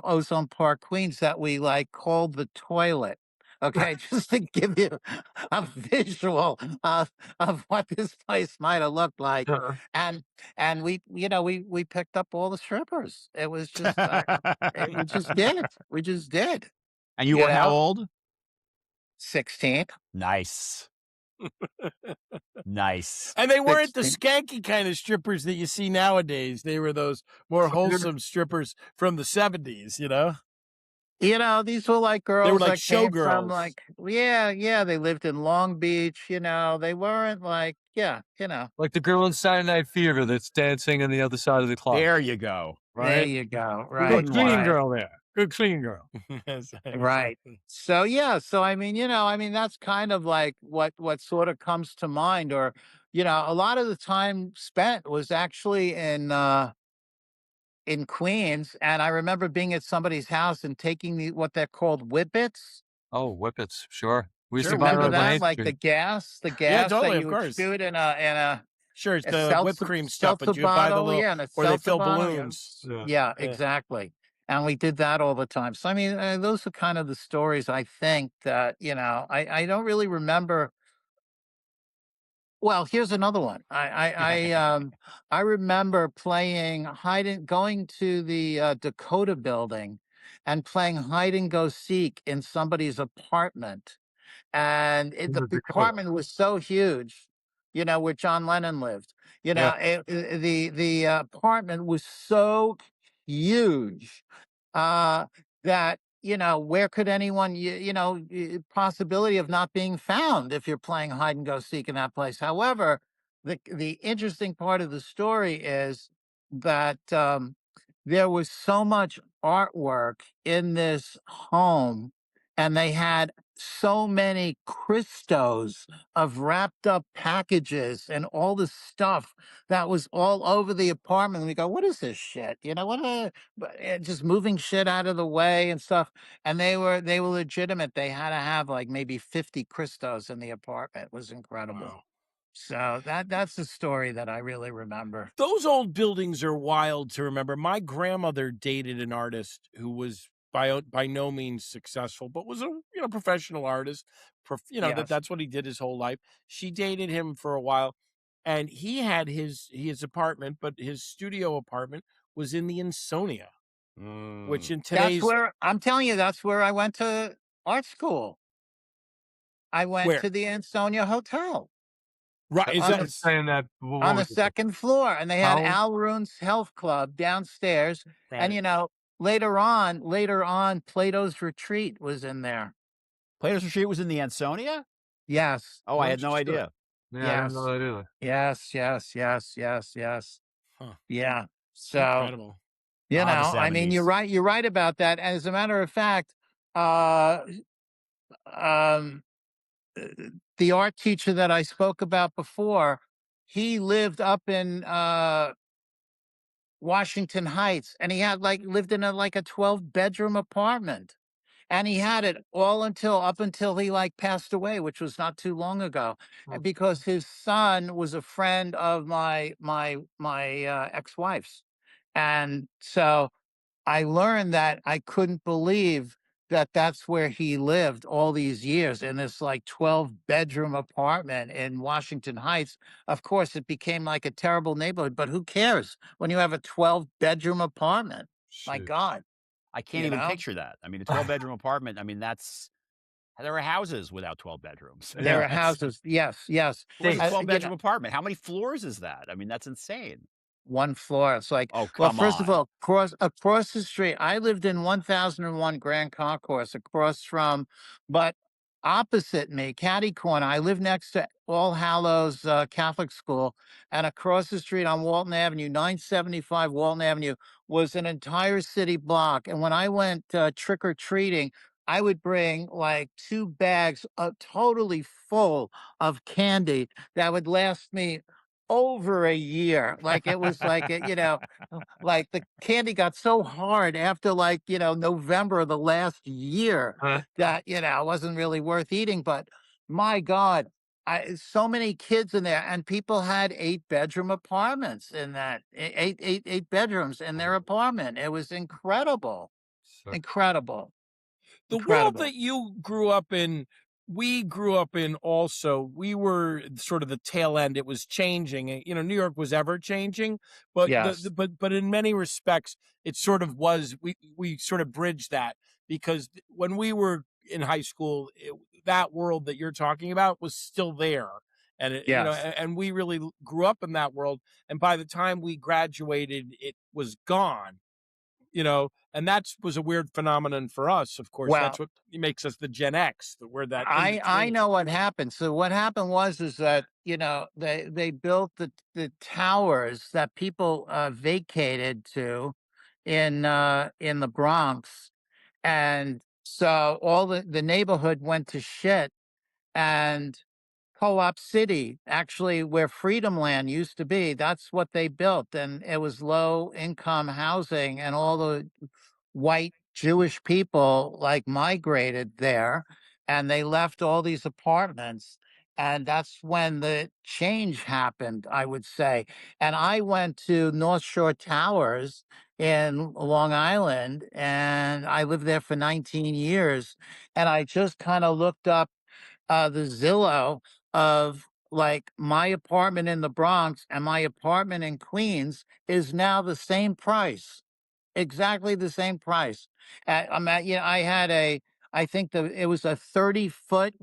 Ozone Park, Queens, that we like called the toilet. Okay, just to give you a visual of what this place might have looked like, uh, and we picked up all the strippers. It was just we just did. We just did. And you You were how know, old? 16, Nice. Nice. And they weren't the 16. skanky kind of strippers that you see nowadays. They were those more wholesome strippers from the 70s, you know? These were like They were girls like that came from showgirls. like, yeah, they lived in Long Beach. They weren't like, yeah. like the girl in Saturday Night Fever that's dancing on the other side of the clock, There you go. There right? you go. Good Right, Couldn't clean work. right, girl there. Good clean girl. Yes, right. exactly. So yeah, so I mean, that's kind of like what sort of comes to mind, or a lot of the time spent was actually in Queens, and I remember being at somebody's house and taking what they're called whippets. Oh, whippets, sure. We used Sure, to buy Remember those on that? whippets. 8th Like the Street. gas, Yeah, that totally, of you would course. shoot in Sure, it's a the whipped cream stuff, but seltzer you buy the bottle, little yeah, and a or they seltzer fill bottle, yeah. balloons. Yeah. Yeah, Yeah. exactly. And we did that all the time. So I mean, those are kind of the stories, I think, that I don't really remember. Well, here's another one. I remember going to the Dakota building and playing hide and go seek in somebody's apartment, and In the the Dakota. apartment was so huge, where John Lennon lived. Yeah. The apartment was so huge, uh, that where could anyone, possibility of not being found if you're playing hide and go seek in that place. However, the interesting part of the story is that there was so much artwork in this home, and they had so many Christos of wrapped up packages and all this stuff that was all over the apartment. We go, what is this shit? Just moving shit out of the way and stuff. And they were legitimate. They had to have like maybe 50 Christos in the apartment. It was incredible. Wow. So that's the story that I really remember. Those old buildings are wild to remember. My grandmother dated an artist who was by no means successful, but was a professional artist. Yes. That's what he did his whole life. She dated him for a while, and he had his apartment, but his studio apartment was in the Insonia, which Mm. in That's today's where I'm telling you, that's where I went to art school. I went Where? to the Ansonia Hotel Right, is I'm on that the just saying that. What on the was it? second floor, and they had How? Al Roon's Health Club downstairs. And That later on, Plato's Retreat was in there. Plato's Retreat was in the Ansonia? Yes, Oh, I Oh, had no interesting. idea. Yeah, I didn't know yes, that either. yes, yes, yes, yes, yes. huh, Yeah. So, incredible. Ah, the I mean, you're 70s. right. You're right about that. As a matter of fact, uh, um, uh, the art teacher that I spoke about before, he lived up in Washington Heights, and he had lived in a 12-bedroom apartment. And he had it all until up until he passed away, which was not too long ago, Hmm. because his son was a friend of my ex-wife's. And so I learned that I couldn't believe that that's where he lived all these years in this 12-bedroom apartment in Washington Heights. Of course, it became like a terrible neighborhood, but who cares when you have a 12-bedroom apartment? My Shoot. God, I can't you even know? picture that. I mean, a 12-bedroom apartment, I mean, there are houses without 12 bedrooms. I mean, There Yeah. are houses. Yes, yes. what's a States. 12-bedroom apartment? How many floors is that? I mean, that's insane. One floor. It's like, Oh, well, come first of on. all, across the street, I lived in 1001 Grand Concourse across from, but opposite me, catty corner, I live next to All Hallows Catholic School, and across the street on Walton Avenue, 975 Walton Avenue, was an entire city block. And when I went trick or treating, I would bring like 2 bags totally full of candy that would last me over a year. Like it was like the candy got so hard after November of the last year Huh? that, it wasn't really worth eating. But my God, so many kids in there, and people had 8-bedroom apartments in that eight bedrooms in their apartment. It was incredible, So, incredible, The world incredible. that you grew up in, we grew up in also. We were sort of the tail end. It was changing. New York was ever changing, but Yes, but in many respects, it sort of was. We sort of bridged that because when we were in high school, that world that you're talking about was still there, and yes. and we really grew up in that world. And by the time we graduated, it was gone. And that was a weird phenomenon for us. Of course, that's Well, what makes us the Gen X. We're that in I between. know what happened. So what happened was is that they built the towers that people vacated to in the Bronx, and so all the neighborhood went to shit. And Co-op City, actually, where Freedom Land used to be, that's what they built, and it was low income housing, and all the white Jewish people migrated there, and they left all these apartments. And that's when the change happened, I would say. And I went to North Shore Towers in Long Island, and I lived there for 19 years. And I just kind of looked up the Zillow of my apartment in the Bronx and my apartment in Queens is now the same price, exactly the same price. I had I think it was a 30-foot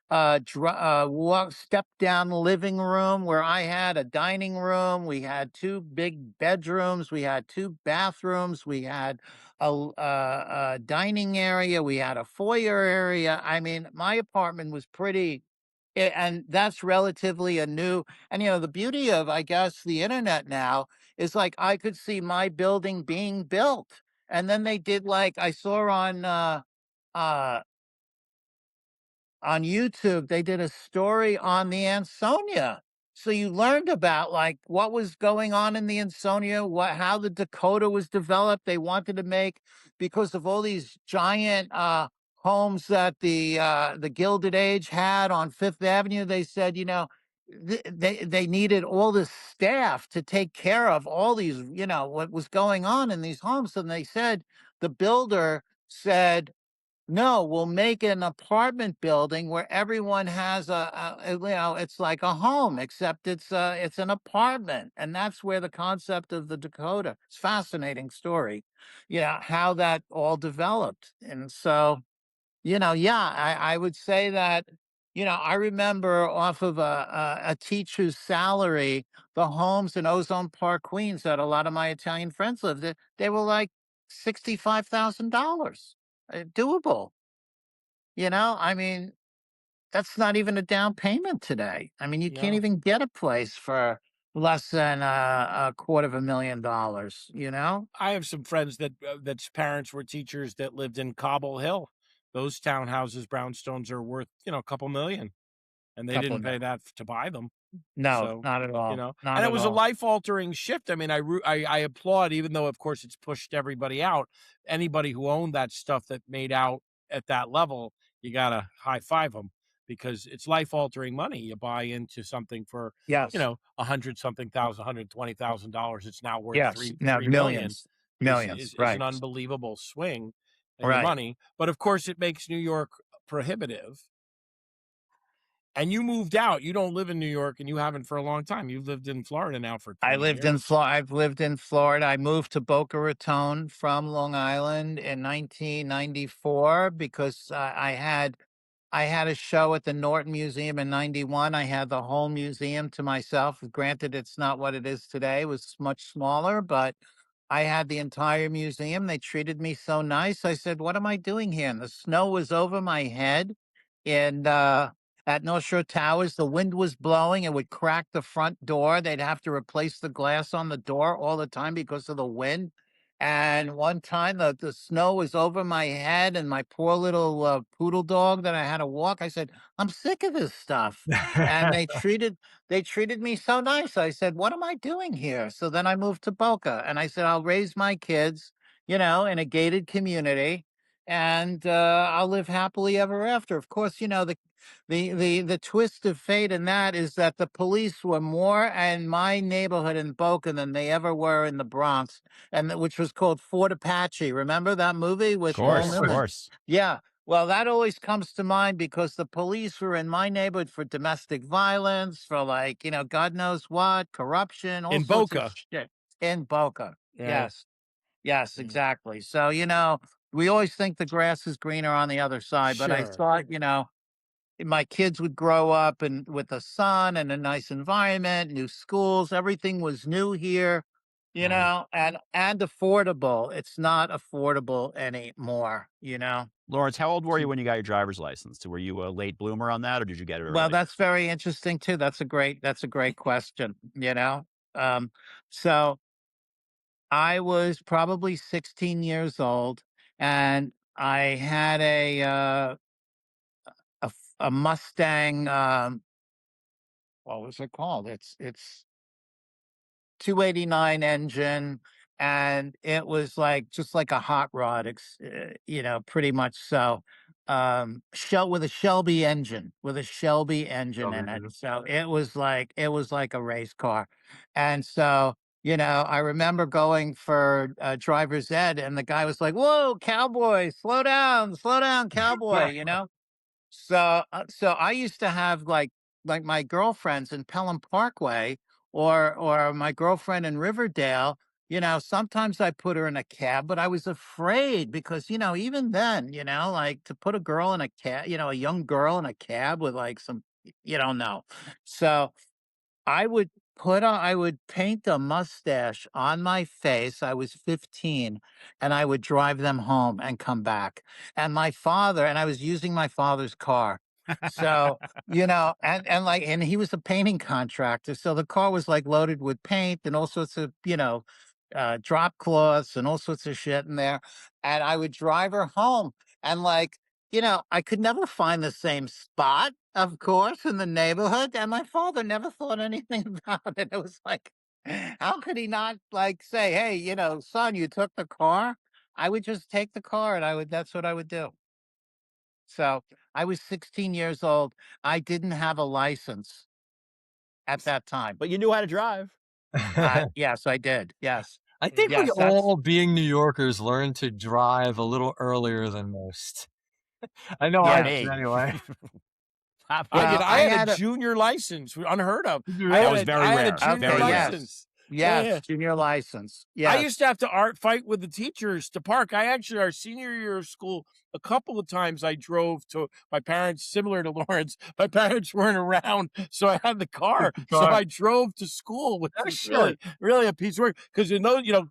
walk step down living room where I had a dining room. We had 2 big bedrooms. We had 2 bathrooms. We had a dining area. We had a foyer area. I mean, my apartment was and that's relatively a new. And the beauty of, I guess, the internet now is I could see my building being built. And then they did I saw uh on YouTube, they did a story on the Ansonia. So you learned about what was going on in the Ansonia, how the Dakota was developed. They wanted to make, because of all these giant homes that the Gilded Age had on Fifth Avenue. They said, they needed all this staff to take care of all these, what was going on in these homes. And they said, the builder said, no, we'll make an apartment building where everyone has it's like a home, except it's an apartment. And that's where the concept of the Dakota. It's a fascinating story. How that all developed. And so, Yeah, I would say that, I remember off of a teacher's salary, the homes in Ozone Park, Queens, that a lot of my Italian friends lived in, they were like $65,000. Doable. I mean, that's not even a down payment today. I mean, you can't No. even get a place for less than a quarter of $1 million, you know? I have some friends that's parents were teachers that lived in Cobble Hill. Those townhouses, brownstones are worth, a couple million, and they Couple didn't of pay mil. that to buy them. No, So, not at all. and Not it at was a all. life-altering shift. I mean, I applaud, even though, of course, it's pushed everybody out. Anybody who owned that stuff that made out at that level, you gotta high five them because it's life-altering money. You buy into something for, Yes. 100 something thousand, $120,000. It's now worth Yes. three No, three million. millions. Is Millions. is is an Right. unbelievable swing in your Right. money. But of course, it makes New York prohibitive. And you moved out. You don't live in New York, and you haven't for a long time. You've lived in Florida now for 20 years. I've lived in Florida. I moved to Boca Raton from Long Island in 1994 because I had a show at the Norton Museum in 91. I had the whole museum to myself. Granted, it's not what it is today. It was much smaller, but I had the entire museum. They treated me so nice. I said, "What am I doing here?" And the snow was over my head. And at North Shore Towers, the wind was blowing. It would crack the front door. They'd have to replace the glass on the door all the time because of the wind. And one time the snow was over my head, and my poor little poodle dog that I had to walk. I said, "I'm sick of this stuff." And they treated me so nice. I said, "What am I doing here?" So then I moved to Boca, and I said, "I'll raise my kids, in a gated community, and I'll live happily ever after." Of course, the twist of fate in that is that the police were more in my neighborhood in Boca than they ever were in the Bronx, and which was called Fort Apache. Remember that movie Of with Paul course, of Newman? course. Yeah. Well, that always comes to mind because the police were in my neighborhood for domestic violence, for like, God knows what, corruption, all In sorts of Boca. shit in Boca. Right. Yes. Yes, Mm. exactly. So, we always think the grass is greener on the other side, but I Sure. thought, my kids would grow up and with a son and a nice environment, new schools, everything was new here, Right. and affordable. It's not affordable anymore. Laurence, how old were you when you got your driver's license? Were you a late bloomer on that, or did you get it Well, early? that's very interesting too. That's a great question. Um, so I was probably 16 years old, and I had a Mustang. What was it called? It's 289 engine, and it was like just like a hot rod, pretty much so. Shell with a Shelby engine in it. So it was like a race car. And so, I remember going for driver's ed, and the guy was like, "Whoa, cowboy, slow down, cowboy." So I used to have like my girlfriends in Pelham Parkway, or my girlfriend in Riverdale. Sometimes I put her in a cab, but I was afraid because even then, like to put a girl in a cab, a young girl in a cab with like some, you don't know. So I would paint a mustache on my face. I was 15, and I would drive them home and come back. And I was using my father's car. So, and he was a painting contractor. So the car was like loaded with paint and all sorts of, drop cloths and all sorts of shit in there. And I would drive her home, and I could never find the same spot, of course, in the neighborhood, and my father never thought anything about it. It was like, how could he not, like, say, "Hey, son, you took the car?" I would just take the car, and that's what I would do. So, I was 16 years old. I didn't have a license at that time. But you knew how to drive. Yes, I did. Yes. I think we Yes, that's all, being New Yorkers, learn to drive a little earlier than most. I know I Not did yes. me. anyway. Not I me. did. Well, I I had a had a junior license, unheard of. Did you I That had really? was a very I had a rare. junior okay, Very rare. yes. license. Yeah, yeah. Yes, junior license. I used Yes. to have to art fight with the teachers to park. I actually, our senior year of school, a couple of times I drove to my parents, similar to Lawrence. My parents weren't around, so I had the car. So I drove to school, which was really, really a piece of work. Because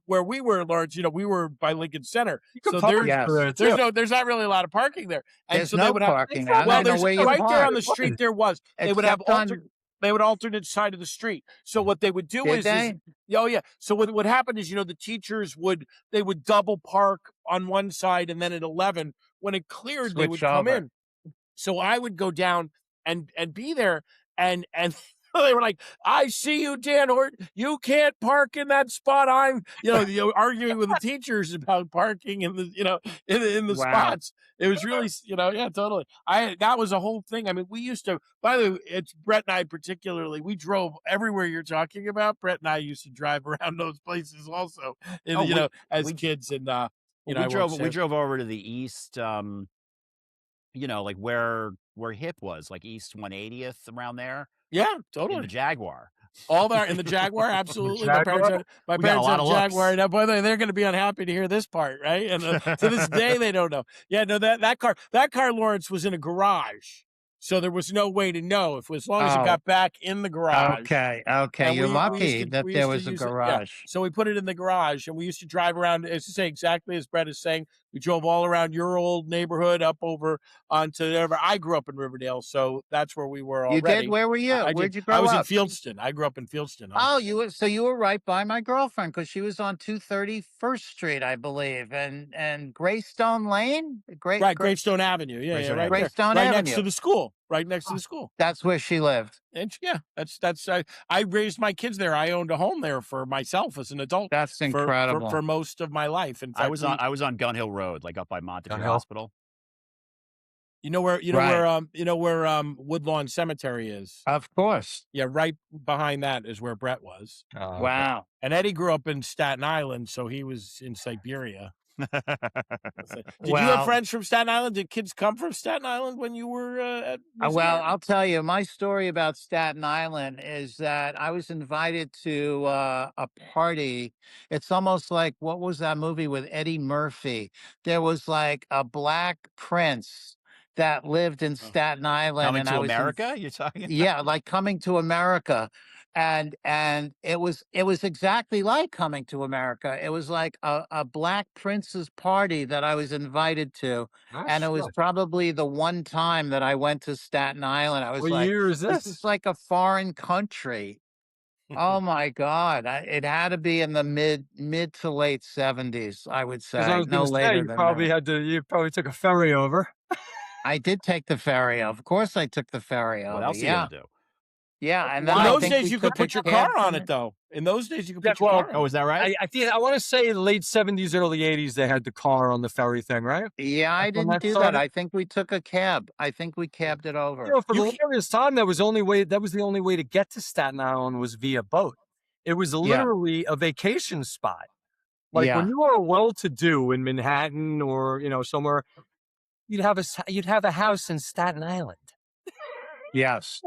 where we were, Lawrence, we were by Lincoln Center. You could So park Yes. there too. there's not really a lot of parking there. And There's so they no would have, parking there. I well, don't know there's where you right there park. on the street, there was. They would have Except on, they would alternate side of the street. So what they would do did is they? oh yeah. So what would happen is, the teachers they would double park on one side, and then at 11, when it cleared, they Switch would come over. in. So I would go down and be there, and they were like, "I see you, Dan Horton. You can't park in that spot." I'm, arguing with the teachers about parking in the, in the Wow. spots. It was really, yeah, totally. That was a whole thing. I mean, we used to. By the way, it's Brett and I particularly. We drove everywhere you're talking about. Brett and I used to drive around those places also, Oh, as we kids, and well, I won't we say. drove over to the east, like where Hip was, like East 180th around there Yeah, in the totally. Jaguar. All there in the Jaguar, The absolutely. Jaguar? We got a lot Had a of Jaguar. looks. Now, by the way, they're going to be unhappy to hear this part, right? And to this day, they don't know. Yeah, no, that car, Lawrence, was in a garage, so there was no way to know if, as long as it Oh, got back in the garage. okay. Okay. And You're we used lucky to that we there used to was a use it, yeah. garage. So we put it in the garage, and we used to drive around, as to say, exactly as Brett is saying. We drove all around your old neighborhood, up over onto whatever. I grew up in Riverdale, so that's where we were You did? already. Where were you? I did. Where'd you I grow was in up? Fieldston. I grew up in Fieldston. Oh, you were right by my girlfriend because she was on 231st Street, I believe, and Greystone Lane, Right, Gravestone Avenue. Yeah, yeah, Greystone right Avenue. there, Greystone right next to Avenue. the school. Right next to the school. That's where she lived. And yeah, that's I raised my kids there. I owned a home there for myself as an adult That's for incredible. most of my life. In fact, I was on Gun Hill Road, like up by Montague Gun Hill? Hospital. Right. Woodlawn Cemetery is. Of course. Yeah, right behind that is where Brett was. Oh, okay. Wow. And Eddie grew up in Staten Island, so he was in Siberia. Did you have Well, friends from Staten Island? Did kids come from Staten Island when you were at well, Louisiana? I'll tell you, my story about Staten Island is that I was invited to a party. It's almost like, what was that movie with Eddie Murphy? There was like a black prince that lived in Oh. Staten Island, Coming and to I was America, you're talking? yeah, like Coming to America. And it was exactly like Coming to America. It was like a black prince's party that I was invited to. Ah, And it was sure. probably the one time that I went to Staten Island. I was What like, year is this this? is like a foreign country. Oh my God. It had to be in the mid to late 70s, I would Because I say. was No gonna say, later than that. you probably took a ferry over. I did take the ferry. Of course I took the ferry What over. else are you Yeah. gonna do? Yeah. And then In I those think days, we you could took a put your car cab on from it, though. In those days, you could Yeah, put your well, car Oh, on. is that right? I wanna say late '70s, early '80s, they had the car on the ferry thing, right? Yeah, I That's when didn't that do that. started? I think we took a cab. I think we cabbed it over. For the You longest time, that was the only way to get to Staten Island was via boat. It was Yeah, literally a vacation spot. Like, when yeah, you were well-to-do in Manhattan or, somewhere, you'd have a house in Staten Island, yes,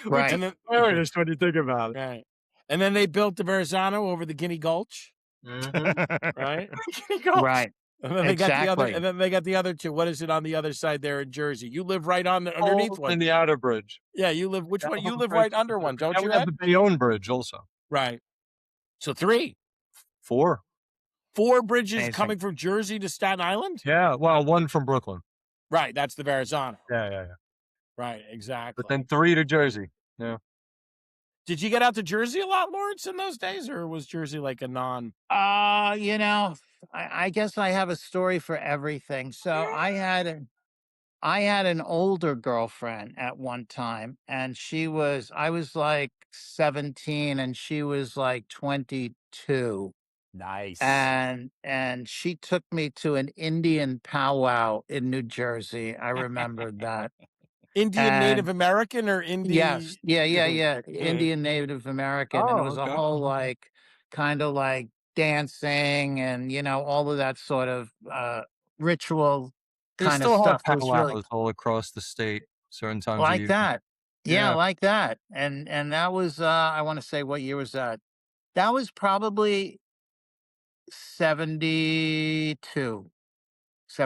which is right, and then hilarious when you think about it. right, and then they built the Verrazano over the Guinea Gulch, Mhm. right? Guinea Gulch. right, And then they got the other, exactly. and then they got the other two. What is it on the other side there in Jersey? You live right on underneath Oh, one. and the outer bridge. Yeah, you live. Which The one? You outer live bridge right under one, don't and you, we have Ed? the Bayonne Bridge also. Right. So three, 4. four bridges Amazing. coming from Jersey to Staten Island. Yeah, well, 1 from Brooklyn. Right. That's the Verrazano. Yeah. Right. But Exactly. then 3 to Jersey. Yeah. Did you get out to Jersey a lot, Lawrence, in those days, or was Jersey like a non? You know, I guess I have a story for everything. So I had an older girlfriend at one time, and I was like 17 and she was like 22. Nice. And she took me to an Indian powwow in New Jersey. I remembered that. Indian Native And American or yes, Indie? yeah. Right. Indian Native American. And it Oh, was a okay. whole like kind of like dancing and all of that sort of ritual They kind of still have stuff. It was really powwows all across the state certain times of like year. that. Yeah, Yeah. like that. And that was, I wanna say, what year was that? That was probably 72,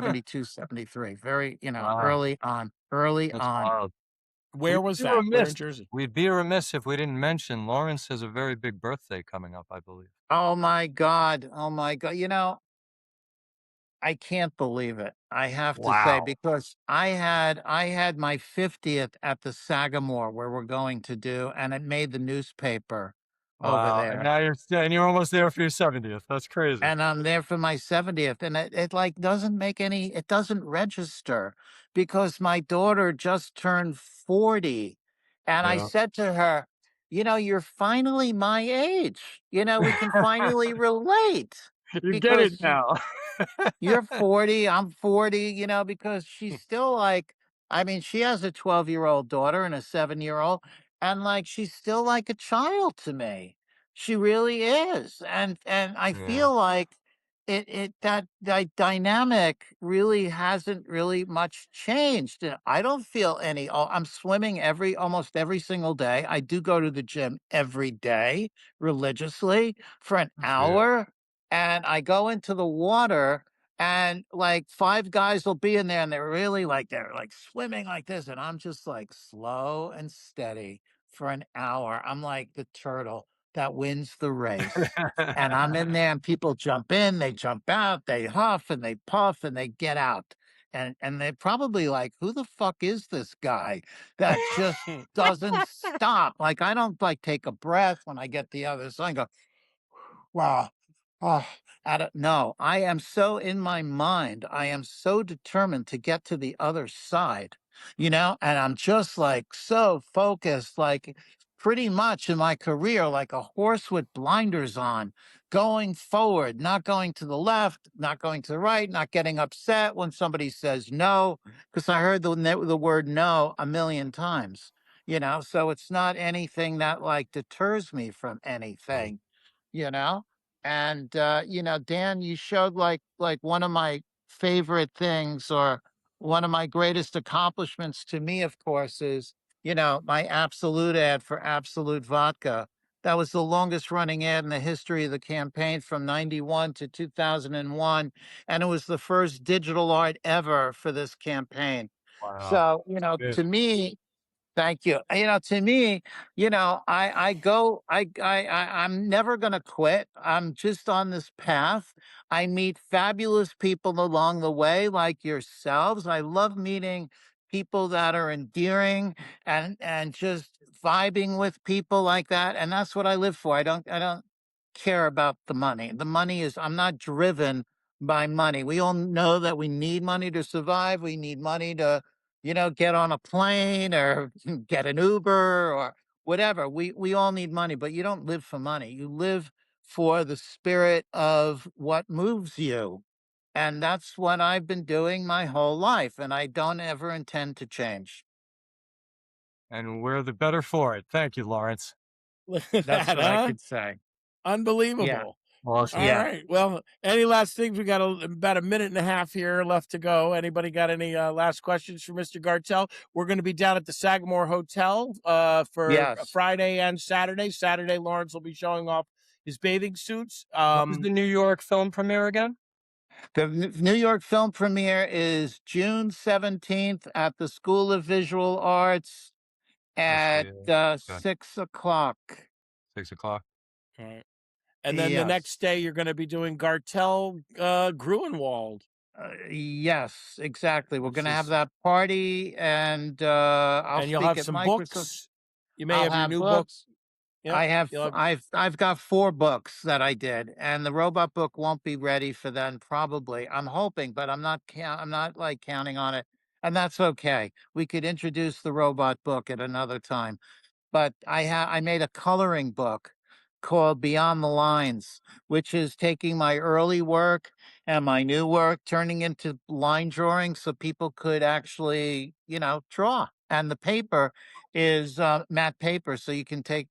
Huh. 72, 73. Very, Wow. early on, early That's on. wild. Where We'd was be that? Where remiss in Jersey? we'd be remiss if we didn't mention Lawrence has a very big birthday coming up, I believe. Oh my god. Oh my god. I can't believe it. I have to say, Wow. because I had my 50th at the Sagamore where we're going to do, and it made the newspaper over Wow, and there. now you're almost there for your 70th. That's crazy. And I'm there for my 70th, and it like doesn't make any it doesn't register because my daughter just turned 40. And I Yeah. said to her, you're finally my age. We can finally relate You get it because now. you're 40, I'm 40, because she's still like, I mean, she has a 12-year-old daughter and a 7-year-old, and like she's still like a child to me. She really is. And I Yeah. feel like that dynamic really hasn't really much changed. And I don't feel any I'm swimming almost every single day. I do go to the gym every day religiously for an Yeah. hour, and I go into the water, and like five guys will be in there, and they're like swimming like this, and I'm just like slow and steady for an hour. I'm like the turtle that wins the race. And I'm in there, and people jump in, they jump out, they huff and they puff and they get out. And they're probably like, who the fuck is this guy that just doesn't stop? Like, I don't like take a breath when I get the other side and go, wow. Oh, no, I am so in my mind. I am so determined to get to the other side, and I'm just like so focused, like pretty much in my career, like a horse with blinders on, going forward, not going to the left, not going to the right, not getting upset when somebody says no, because I heard the word no a million times, so it's not anything that like deters me from anything, you know? And Dan, you showed like one of my favorite things, or one of my greatest accomplishments to me, of course, is, my Absolute ad for Absolute Vodka. That was the longest running ad in the history of the campaign from 91 to 2001. And it was the first digital art ever for this campaign. Wow. So, That's good. to me, thank you. To me, I go, I'm never gonna quit. I'm just on this path. I meet fabulous people along the way, like yourselves. I love meeting people that are endearing and just vibing with people like that. And that's what I live for. I don't care about the money. The money is I'm not driven by money. We all know that we need money to survive. We need money to get on a plane or get an Uber or whatever. We all need money, but you don't live for money. You live for the spirit of what moves you. And that's what I've been doing my whole life. And I don't ever intend to change. And we're the better for it. Thank you, Lawrence. Look at That's that, what I huh? could say. Yeah. Unbelievable. Awesome. All Yeah. right. Well, any last things? We got about a minute and a half here left to go. Anybody got any last questions for Mr. Gartel? We're going to be down at the Sagamore Hotel for Yes. Friday and Saturday. Saturday, Lawrence will be showing off his bathing suits. When is the New York film premiere again? The New York film premiere is June 17th at the School of Visual Arts I see. at Okay. 6 o'clock. 6 o'clock. All right. And then the next Yes. day, you're going to be doing Gartel Gruenwald. Yes, exactly. We're This gonna have is, that party, and I'll and you'll speak have at some Microsoft. books. You may I'll have your have new book. books. Yep. You'll have I've got 4 books that I did, and the robot book won't be ready for then probably. I'm hoping, but I'm not like counting on it, and that's okay. We could introduce the robot book at another time. But I made a coloring book called Beyond the Lines, which is taking my early work and my new work, turning into line drawing so people could actually, draw. And the paper is matte paper, so you can take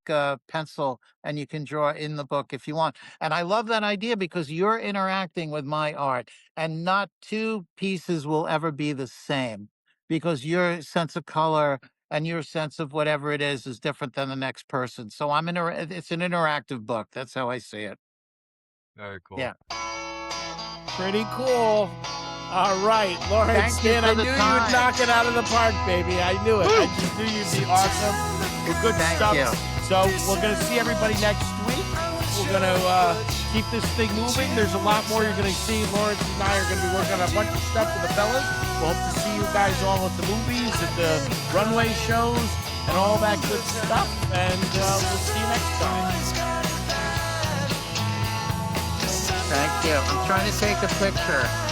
pencil and you can draw in the book if you want. And I love that idea because you're interacting with my art, and not two pieces will ever be the same because your sense of color and your sense of whatever it is different than the next person. So it's an interactive book. That's how I see it. Very cool. Yeah. Pretty cool. All right, Laurence, Thank you man, for I the knew you time. would knock it out of the park, baby. I knew it. I just knew you'd be awesome. Well, good Thank stuff. you. So we're going to see everybody next week. We're going to keep this thing moving. There's a lot more you're going to see. Laurence and I are going to be working on a bunch of stuff with the fellas. We'll hope to see you guys all at the movies, at the runway shows, and all that good stuff. And we'll see you next time. Thank you. I'm trying to take a picture.